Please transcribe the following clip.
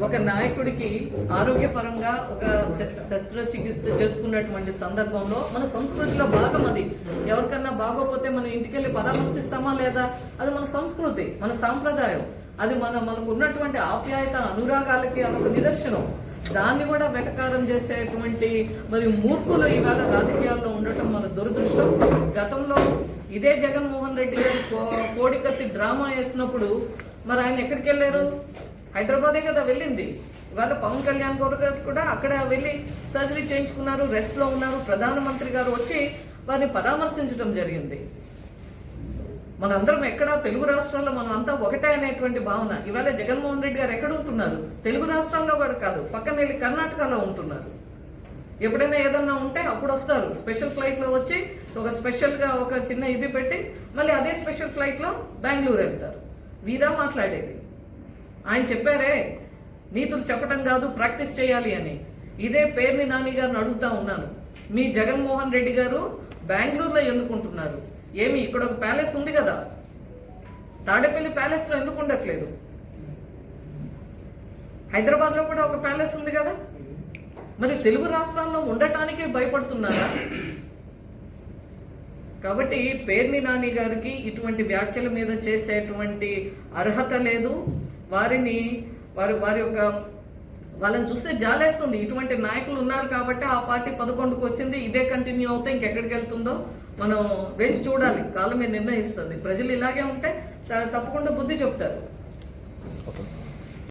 ఒక నాయకుడికి ఆరోగ్యపరంగా ఒక శస్త్రచికిత్స చేసుకున్నటువంటి సందర్భంలో మన సంస్కృతిలో భాగం అది. ఎవరికన్నా బాగోపోతే మనం ఇంటికెళ్ళి పరామర్శిస్తామా లేదా? అది మన సంస్కృతి, మన సాంప్రదాయం. అది మనకు ఉన్నటువంటి ఆప్యాయత, అనురాగాలకి అదొక నిదర్శనం. దాన్ని కూడా వెటకారం చేసేటువంటి మూర్ఖులు ఇవాళ రాజకీయాల్లో ఉండటం మన దురదృష్టం. గతంలో ఇదే జగన్మోహన్ రెడ్డి గారు కోడికత్తి డ్రామా వేసినప్పుడు మరి ఆయన ఎక్కడికి వెళ్ళారు? హైదరాబాదే కదా వెళ్ళింది. ఇవాళ పవన్ కళ్యాణ్ గారు కూడా అక్కడ వెళ్ళి సర్జరీ చేయించుకున్నారు, రెస్ట్ లో ఉన్నారు. ప్రధానమంత్రి గారు వచ్చి వారిని పరామర్శించడం జరిగింది. మనందరం ఎక్కడ తెలుగు రాష్ట్రాల్లో మనం అంతా ఒకటే అనేటువంటి భావన. ఇవాళ జగన్మోహన్ రెడ్డి గారు ఎక్కడ ఉంటున్నారు? తెలుగు రాష్ట్రాల్లో కూడా కాదు, పక్కన వెళ్ళి కర్ణాటకలో ఉంటున్నారు. ఎప్పుడైనా ఏదన్నా ఉంటే అప్పుడు వస్తారు. స్పెషల్ ఫ్లైట్ లో వచ్చి ఒక స్పెషల్ గా ఒక చిన్న ఇది పెట్టి మళ్ళీ అదే స్పెషల్ ఫ్లైట్ లో బెంగళూరు వెళ్తారు. వీరా మాట్లాడేది. ఆయన చెప్పారే నీతులు చెప్పడం కాదు, ప్రాక్టీస్ చేయాలి అని. ఇదే పేర్ని నాని గారిని అడుగుతా ఉన్నాను, మీ జగన్మోహన్ రెడ్డి గారు బెంగళూరులో ఎందుకుంటున్నారు? ఏమి ఇక్కడ ఒక ప్యాలెస్ ఉంది కదా, తాడేపల్లి ప్యాలెస్ లో ఎందుకు ఉండట్లేదు? హైదరాబాద్ లో కూడా ఒక ప్యాలెస్ ఉంది కదా. మరి తెలుగు రాష్ట్రాల్లో ఉండటానికి భయపడుతున్నారా? కాబట్టి పేర్ని నాని గారికి ఇటువంటి వ్యాఖ్యల మీద చేసేటువంటి అర్హత లేదు. వాళ్ళని చూస్తే జాలేస్తుంది. ఇటువంటి నాయకులు ఉన్నారు కాబట్టి ఆ పార్టీ 11కు వచ్చింది. ఇదే కంటిన్యూ అవుతే ఇంకెక్కడికి వెళ్తుందో మనం వేసి చూడాలి. కాలమే నిర్ణయిస్తుంది. ప్రజలు ఇలాగే ఉంటే తప్పకుండా బుద్ధి చెప్తారు.